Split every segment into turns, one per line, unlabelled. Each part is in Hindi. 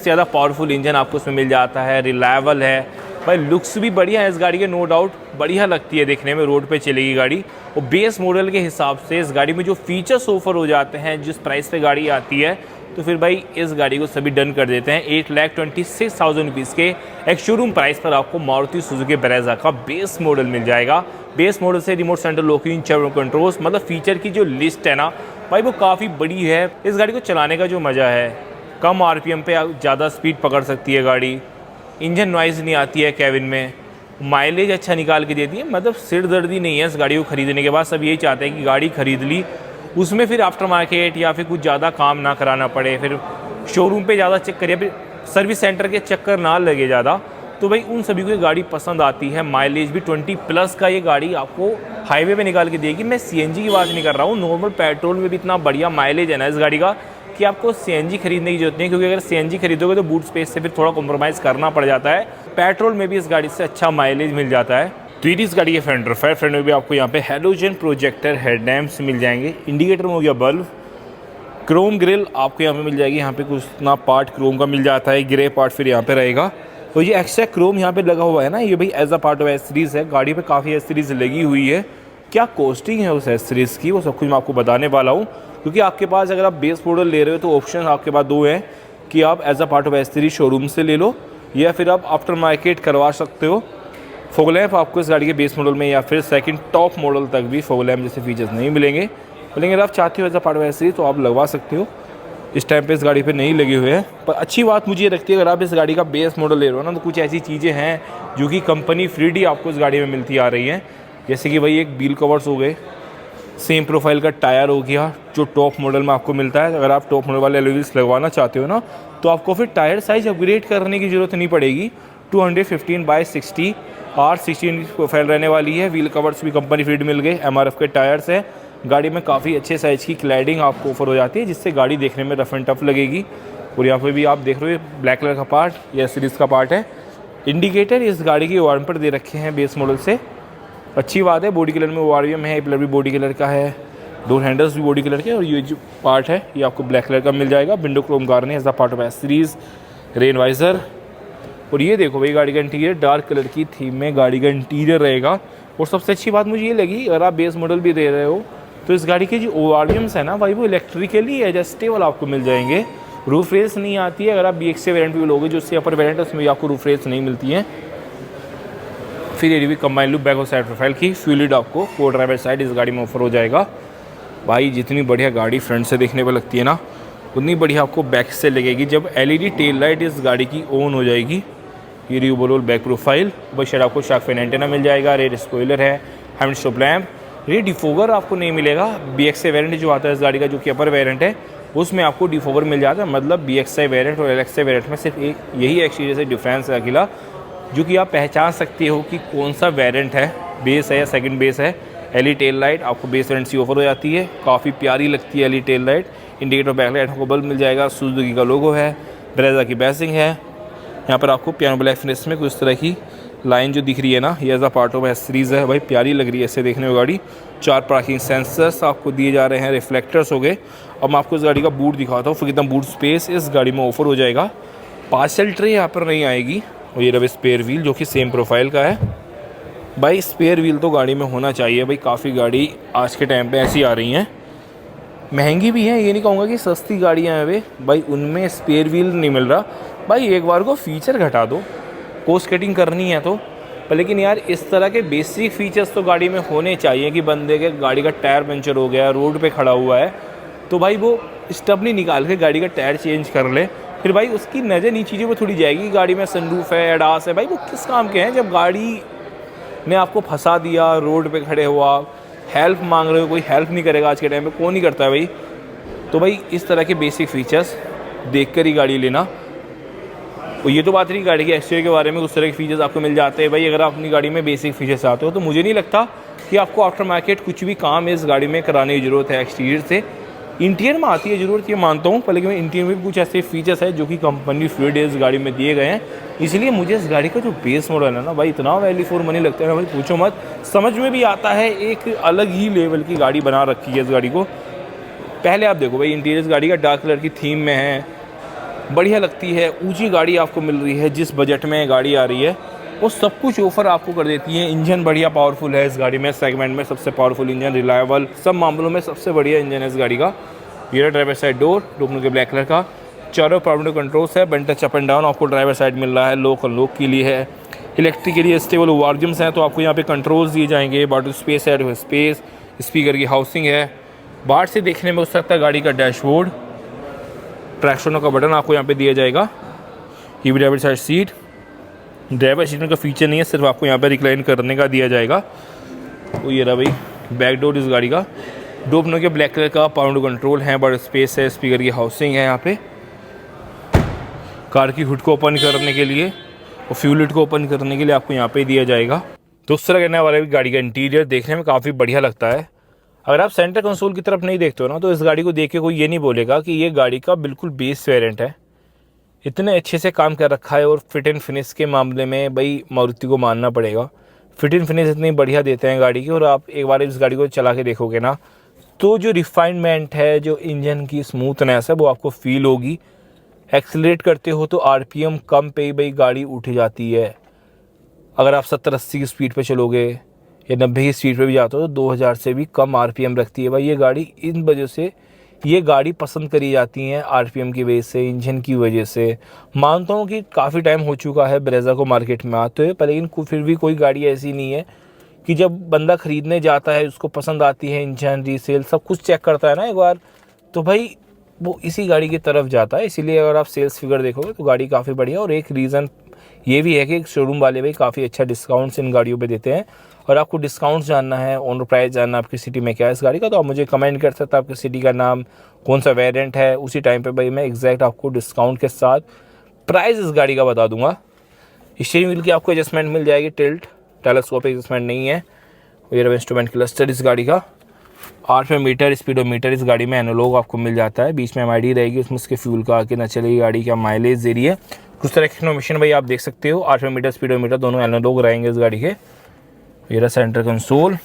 ज़्यादा पावरफुल इंजन आपको उसमें मिल जाता है, रिलायबल है भाई। लुक्स भी बढ़िया है इस गाड़ी के, नो डाउट बढ़िया लगती है देखने में, रोड पे चलेगी गाड़ी। और बेस मॉडल के हिसाब से इस गाड़ी में जो फीचर्स ऑफर हो जाते हैं, जिस प्राइस पे गाड़ी आती है, तो फिर भाई इस गाड़ी को सभी डन कर देते हैं। 8,26,000 रुपीज़ के एक शोरूम प्राइस पर आपको मारुति सुजुकी ब्रेज़ा का बेस मॉडल मिल जाएगा। बेस मॉडल से रिमोट सेंट्रल लॉकिंग, चेवरन कंट्रोल्स, मतलब फीचर की जो लिस्ट है ना भाई वो काफ़ी बड़ी है। इस गाड़ी को चलाने का जो मज़ा है, कम आरपीएम पे ज़्यादा स्पीड पकड़ सकती है गाड़ी, इंजन नॉइज़ नहीं आती है कैबिन में, माइलेज अच्छा निकाल के देती है, मतलब सिर दर्दी नहीं है इस गाड़ी को ख़रीदने के बाद। सब यही चाहते हैं कि गाड़ी ख़रीद ली, उसमें फिर आफ्टर मार्केट या फिर कुछ ज़्यादा काम ना कराना पड़े, फिर शोरूम पे ज़्यादा चेक करिए, फिर सर्विस सेंटर के चक्कर ना लगे ज़्यादा। तो भाई उन सभी को ये गाड़ी पसंद आती है। माइलेज भी 20+ का ये गाड़ी आपको हाईवे पे निकाल के देगी। मैं सीएनजी की बात नहीं कर रहा हूँ, नॉर्मल पेट्रोल में भी इतना बढ़िया माइलेज है ना इस गाड़ी का कि आपको सीएनजी खरीदने की जरूरत नहीं, क्योंकि अगर सीएनजी खरीदोगे तो बूट स्पेस से फिर थोड़ा कॉम्प्रोमाइज़ करना पड़ जाता है। पेट्रोल में भी इस गाड़ी से अच्छा माइलेज मिल जाता है। तो इस गाड़ी के फ्रंट में भी आपको यहाँ पे हेलोजन प्रोजेक्टर हेडलैम्प्स मिल जाएंगे, इंडिकेटर में हो गया बल्ब, क्रोम ग्रिल आपको यहाँ पे मिल जाएगी। यहाँ पे कुछ ना पार्ट क्रोम का मिल जाता है, ग्रे पार्ट फिर यहाँ पे रहेगा। तो ये एक्स्ट्रा क्रोम यहाँ पे लगा हुआ है ना, ये भाई as a part of accessories है। गाड़ी पे काफ़ी एसेसरीज लगी हुई है। क्या कॉस्टिंग है उस एसेसरीज़ की, वो सब कुछ मैं आपको बताने वाला हूँ। क्योंकि आपके पास अगर आप बेस मॉडल ले रहे हो तो ऑप्शन आपके पास दो हैं कि आप as a part of accessories showroom से ले लो, या फिर आप आफ्टर मार्केट करवा सकते हो। फॉग लैंप आपको इस गाड़ी के बेस मॉडल में या फिर सेकंड टॉप मॉडल तक भी फॉग लैंप जैसे फीचर्स नहीं मिलेंगे, लेकिन अगर आप चाहते हो as a part of accessories तो आप लगवा सकते हो। इस टाइम पे इस गाड़ी पे नहीं लगे हुए हैं। पर अच्छी बात मुझे ये लगती है, अगर आप इस गाड़ी का बेस मॉडल ले रहे हो ना, तो कुछ ऐसी चीज़ें हैं जो कि कंपनी फ्री आपको इस गाड़ी में मिलती आ रही हैं। जैसे कि भाई एक व्हील कवर्स हो गए, सेम प्रोफाइल का टायर हो गया जो टॉप मॉडल में आपको मिलता है। अगर आप टॉप मॉडल वाले एलॉय व्हील्स लगवाना चाहते हो ना, तो आपको फिर टायर साइज़ अपग्रेड करने की ज़रूरत नहीं पड़ेगी। 215/60 R16 प्रोफाइल रहने वाली है। व्हील कवर्स भी कंपनी फीड मिल गए, MRF के टायर्स हैं। गाड़ी में काफ़ी अच्छे साइज़ की क्लैडिंग आपको ऑफर हो जाती है, जिससे गाड़ी देखने में रफ एंड टफ लगेगी। और यहाँ पे भी आप देख रहे हो ब्लैक कलर का पार्ट, ये सीरीज़ का पार्ट है। इंडिकेटर इस गाड़ी की ORM पर दे रखे हैं बेस मॉडल से, अच्छी बात है। बॉडी कलर में ORM है, पिलर भी बॉडी कलर का है, डोर हैंडल्स भी बॉडी कलर के, और ये जो पार्ट है ये आपको ब्लैक कलर का मिल जाएगा। Window chrome garnish as a part of accessories, rain visor. और ये देखो भाई गाड़ी का इंटीरियर डार्क कलर की थीम में गाड़ी का इंटीरियर रहेगा। और सबसे अच्छी बात मुझे ये लगी, अगर आप बेस मॉडल भी दे रहे हो तो इस गाड़ी के जो ORMs है ना भाई वो इलेक्ट्रिकली एडजस्टेबल आपको मिल जाएंगे। रूफ रेस नहीं आती है। अगर आप BX वेरिएंट भी लोगे, जो उससे अपर वेरिएंट है उसमें भी आपको रूफ रेस नहीं मिलती है। फिर ये भी कंबाइन लुक बैक और साइड प्रोफाइल की फ्यूलिड आपको को ड्राइवर साइड इस गाड़ी में ऑफर हो जाएगा। भाई जितनी बढ़िया गाड़ी फ्रंट से देखने पर लगती है ना, उतनी बढ़िया आपको बैक से लगेगी जब LED टेल लाइट इस गाड़ी की ऑन हो जाएगी। ये रियूबल बैक प्रोफाइल, बस शायद आपको शार्क फिन एंटेना मिल जाएगा। रेड स्पॉइलर है, हैंड स्टॉप लैम्प। ये डिफोगर आपको नहीं मिलेगा। BXI वेरिएंट जो आता है इस गाड़ी का, जो कि अपर वेरिएंट है, उसमें आपको डिफोगर मिल जाता है। मतलब BXI वेरिएंट और LXI वेरिएंट में सिर्फ एक यही एक्सटीरियर से डिफरेंस है अकेला, जो कि आप पहचान सकते हो कि कौन सा वेरिएंट है, बेस है या सेकंड बेस है। LED टेल लाइट आपको बेस वेरिएंट से ऑफर हो जाती है, काफ़ी प्यारी लगती है LED tail light. Indicator backlight आपको बल्ब मिल जाएगा, सुजुकी का लोगो है, ब्रेज़ा की बैसिंग है। यहाँ पर आपको पियानो ब्लैक फिनिश में कुछ तरह की लाइन जो दिख रही है ना, ये as a part of accessories है। भाई प्यारी लग रही है ऐसे देखने में गाड़ी। 4 पार्किंग सेंसर्स आपको दिए जा रहे हैं, रिफ्लेक्टर्स हो गए। अब मैं आपको इस गाड़ी का बूट दिखाता हूँ, फिर कितना बूट स्पेस इस गाड़ी में ऑफर हो जाएगा। पार्सल ट्रे यहाँ पर नहीं आएगी। और ये रहे स्पेयर व्हील जो कि सेम प्रोफाइल का है। भाई स्पेयर व्हील तो गाड़ी में होना चाहिए भाई, काफ़ी गाड़ी आज के टाइम पे ऐसी आ रही हैं, महंगी भी है, ये नहीं कहूँगा कि सस्ती गाड़ियाँ हैं वे भाई, उनमें स्पेयर व्हील नहीं मिल रहा। भाई एक बार को फीचर घटा दो, कॉस्ट कटिंग करनी है तो। पर लेकिन यार इस तरह के बेसिक फीचर्स तो गाड़ी में होने चाहिए कि बंदे के गाड़ी का टायर पंचर हो गया, रोड पे खड़ा हुआ है, तो भाई वो स्टपनी निकाल के गाड़ी का टायर चेंज कर ले। फिर भाई उसकी नज़र इन चीज़ों पर थोड़ी जाएगी, गाड़ी में सनरूफ है, एडास है, भाई वो किस काम के हैं। जब गाड़ी ने आपको फंसा दिया, रोड पे खड़े हुआ, हेल्प मांग रहे हो, कोई हेल्प नहीं करेगा आज के टाइम पे, कौन नहीं करता है भाई। तो भाई इस तरह के बेसिक फीचर्स देख कर ही गाड़ी लेना। और ये तो बात रही गाड़ी के एक्सटीरियर के बारे में, उस तरह के फीचर्स आपको मिल जाते हैं। भाई अगर आप अपनी गाड़ी में बेसिक फीचर्स चाहते हो तो मुझे नहीं लगता कि आपको आफ्टर मार्केट कुछ भी काम इस गाड़ी में कराने की ज़रूरत है एक्सटीरियर से। इंटीरियर में आती है ज़रूरत, ये मानता हूँ, पर लेकिन इंटीरियर में भी कुछ ऐसे फीचर्स है जो कि कंपनी फ्लूइड इस गाड़ी में दिए गए हैं। इसलिए मुझे इस गाड़ी का जो बेस मॉडल है ना भाई, इतना वैल्यू फॉर मनी लगता है ना भाई, पूछो मत। समझ में भी आता है, एक अलग ही लेवल की गाड़ी बना रखी है इस गाड़ी को। पहले आप देखो भाई इंटीरियर इस गाड़ी का डार्क कलर की थीम में है, बढ़िया लगती है, ऊंची गाड़ी आपको मिल रही है। जिस बजट में गाड़ी आ रही है वो सब कुछ ऑफर आपको कर देती है। इंजन बढ़िया पावरफुल है इस गाड़ी में, सेगमेंट में सबसे पावरफुल इंजन, रिलायबल, सब मामलों में सबसे बढ़िया इंजन है इस गाड़ी का। ये ड्राइवर साइड डोर डोपनों के ब्लैक कलर का, चारों पावर कंट्रोल्स है, bent touch up and down आपको ड्राइवर साइड मिल रहा है। लॉक अनलॉक के लिए है, इलेक्ट्रिक के लिए स्टेबल वार्जम्स हैं, तो आपको यहाँ पे कंट्रोल्स दिए जाएंगे। बॉटल स्पेस है, स्पेस, स्पीकर की हाउसिंग है। बाहर से देखने में हो सकता है गाड़ी का डैशबोर्ड, ट्रैक्शन का बटन आपको यहाँ पे दिया जाएगा। ये भी driver side seat, driver seat का फीचर नहीं है, सिर्फ आपको यहाँ पे रिक्लाइन करने का दिया जाएगा। तो ये रहा भाई बैक डोर इस गाड़ी का, डोपनों के ब्लैक कलर का, पावर कंट्रोल है, बड़ा स्पेस है, स्पीकर की हाउसिंग है। यहाँ पे कार की हुड को ओपन करने के लिए और फ्यूल लिड को ओपन करने के लिए आपको यहाँ पे दिया जाएगा। तो उस तरह करने वाले गाड़ी का इंटीरियर देखने में काफ़ी बढ़िया लगता है। अगर आप सेंटर कंसोल की तरफ नहीं देखते हो ना, तो इस गाड़ी को देख के कोई ये नहीं बोलेगा कि ये गाड़ी का बिल्कुल बेस वेरिएंट है। इतने अच्छे से काम कर रखा है। और फिट एंड फिनिश के मामले में भाई मारुति को मानना पड़ेगा, फिट एंड फिनिश इतनी बढ़िया देते हैं गाड़ी की। और आप एक बार इस गाड़ी को चला के देखोगे ना, तो जो रिफाइनमेंट है, जो इंजन की स्मूथनेस है, वो आपको फील होगी। एक्सीलरेट करते हो तो आरपीएम कम पे ही भाई गाड़ी उठ जाती है। अगर आप 70-80 की स्पीड पे चलोगे या 90 की स्पीड पे भी जाते हो तो 2000 से भी कम आरपीएम रखती है भाई ये गाड़ी। इन वजह से ये गाड़ी पसंद करी जाती है, आरपीएम की वजह से, इंजन की वजह से। मानता हूँ कि काफ़ी टाइम हो चुका है ब्रेज़ा को मार्केट में आते हुए, पर लेकिन फिर भी कोई गाड़ी ऐसी नहीं है कि जब बंदा ख़रीदने जाता है उसको पसंद आती है, इंजन, रीसेल सब कुछ चेक करता है ना एक बार, तो भाई वो इसी गाड़ी की तरफ जाता है। इसीलिए अगर आप सेल्स फिगर देखोगे तो गाड़ी काफ़ी बढ़िया। और एक रीज़न ये भी है कि शोरूम वाले भाई काफ़ी अच्छा डिस्काउंट्स इन गाड़ियों पे देते हैं। और आपको डिस्काउंट्स जानना है, ऑनर प्राइस जानना है आपकी सिटी में क्या है इस गाड़ी का, तो आप मुझे कमेंट कर सकते हैं आपकी सिटी का नाम, कौन सा वेरिएंट है। उसी टाइम पे भाई मैं एग्जैक्ट आपको डिस्काउंट के साथ प्राइस इस गाड़ी का बता दूंगा। स्टीयरिंग व्हील की आपको एडजस्टमेंट मिल जाएगी, टिल्ट, टेलीस्कोपिक एडजस्टमेंट नहीं है। ये इंस्ट्रूमेंट क्लस्टर इस गाड़ी का, RPM मीटर, स्पीडोमीटर इस गाड़ी में एनालॉग आपको मिल जाता है। बीच में MID रहेगी, उसमें उसके फ्यूल का आके ना चलेगी, गाड़ी का माइलेज दे रही है। कुछ तरह की इन्फॉर्मेशन भाई आप देख सकते हो। RPM मीटर, स्पीडोमीटर दोनों एनालॉग रहेंगे इस गाड़ी के। ये रहा सेंटर कंसोल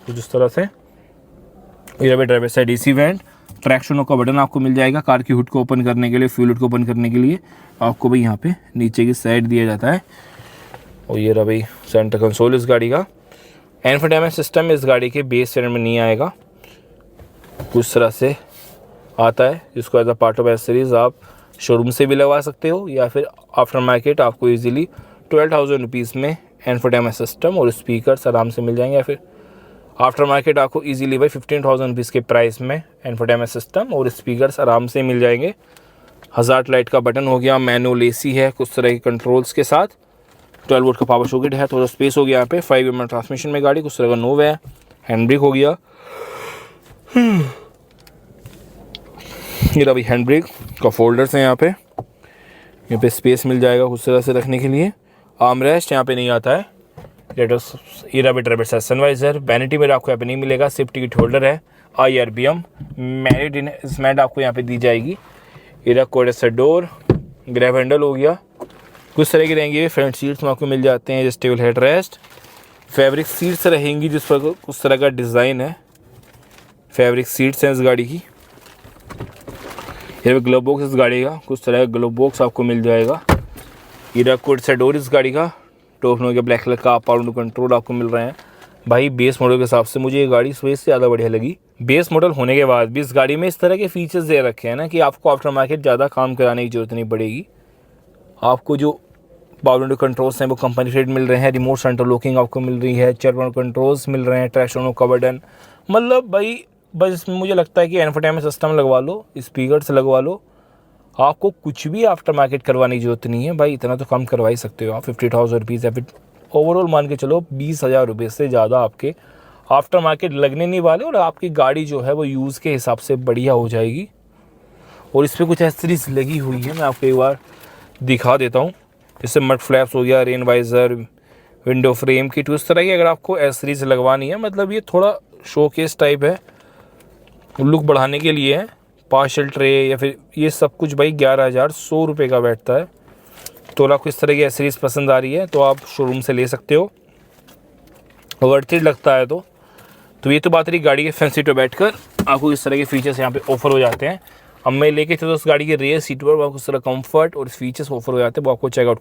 कुछ इस तरह से। ये रहा driver side AC went, traction का बटन आपको मिल जाएगा। कार की हुड को ओपन करने के लिए, फ्यूल हुड को ओपन करने के लिए आपको भाई यहाँ पे नीचे की साइड दिया जाता है। और ये रहा भाई सेंटर कंसोल इस गाड़ी का। इंफोटेनमेंट सिस्टम इस गाड़ी के बेस वेरिएंट में नहीं आएगा, कुछ तरह से आता है, जिसको as a part of accessories आप शोरूम से भी लगवा सकते हो या फिर आफ्टर मार्केट आपको इजीली 12,000 रुपीज़ में इंफोटेनमेंट सिस्टम और स्पीकर्स आराम से मिल जाएंगे। या फिर आफ्टर मार्केट आपको इजीली भाई 15,000 रुपीज़ के प्राइस में इंफोटेनमेंट सिस्टम और स्पीकर्स आराम से मिल जाएंगे। हज़ार्ड लाइट का बटन हो गया, मैनुअल AC है कुछ तरह के कंट्रोल्स के साथ, 12 वोल्ट का पावर सॉकेट है, थोड़ा स्पेस हो गया यहाँ पे। 5 ट्रांसमिशन में गाड़ी, कुछ तरह का नोव है, हैंड ब्रेक हो गया। ये रहा भाई हैंड ब्रेक का फोल्डर्स हैं यहाँ पे स्पेस मिल जाएगा कुछ तरह से रखने के लिए। आर्मरेस्ट यहाँ पे नहीं आता है। ये रहा भी ड्राइवर साइड सनवाइजर, वैनिटी में आपको यहाँ पे नहीं मिलेगा। सेफ्टी किट होल्डर है, IRBM मैरिड इन्वेस्टमेंट आपको यहाँ पे दी जाएगी। ये रहा कोड से डोर, ग्रैब हैंडल हो गया, कुछ तरह की रहेंगी। फ्रंट सीट्स में आपको मिल जाते हैं adjustable head rest, fabric seats रहेंगी जिस पर कुछ तरह का डिज़ाइन है, फैब्रिक सीट्स हैं इस गाड़ी की। ये ग्लव बॉक्स इस गाड़ी का, कुछ तरह का ग्लव बॉक्स आपको मिल जाएगा। ये कोड से डोर इस गाड़ी का, टॉप नोट के ब्लैक कलर का पावर कंट्रोल आपको मिल रहे हैं। भाई बेस मॉडल के हिसाब से मुझे ये गाड़ी स्पेस से ज़्यादा बढ़िया लगी। बेस मॉडल होने के बाद भी इस गाड़ी में इस तरह के फीचर्स दे रखे हैं ना कि आपको आफ्टर मार्केट ज़्यादा काम कराने की जरूरत नहीं पड़ेगी। आपको जो पावर विंडो कंट्रोल्स हैं वो कंपनी रेट मिल रहे हैं, रिमोट सेंटर लॉकिंग आपको मिल रही है, चेयर कंट्रोल्स मिल रहे हैं, ट्रैक्शन का बटन। मतलब भाई बस इसमें मुझे लगता है कि इंफोटेनमेंट सिस्टम लगवा लो, स्पीकर्स लगवा लो, आपको कुछ भी आफ्टर मार्केट करवाने की जरूरत नहीं है भाई। इतना तो कम करवा ही सकते हो आप, 50,000 रुपीज़ या फिर ओवरऑल मान के चलो 20,000 रुपये से ज़्यादा आपके आफ्टर मार्केट लगने नहीं वाले। और आपकी गाड़ी जो है वो यूज़ के हिसाब से बढ़िया हो जाएगी। और इस पर कुछ एसेसरीज लगी हुई है, मैं आपको एक बार दिखा देता हूँ। जैसे मड फ्लैप्स हो गया, rain visor, window frame kit, उस तरह की अगर आपको एसेसरीज लगवानी है, मतलब ये थोड़ा शोकेस टाइप है, लुक बढ़ाने के लिए है। पार्शल ट्रे या फिर ये सब कुछ भाई 11,100 रुपये का बैठता है। तो आपको इस तरह की एसेसरीज पसंद आ रही है तो आप शोरूम से ले सकते हो, वर्थ इट लगता है तो ये तो बात रही गाड़ी के फ्रंट सीट पर बैठकर आपको इस तरह के फीचर्स यहाँ पे ऑफर हो जाते हैं। अब मैं लेके चलता हूँ उस गाड़ी के रेयर सीट पर, आपको सारा कंफर्ट और फीचर्स ऑफर हो जाते हैं, वो आपको चेकआउट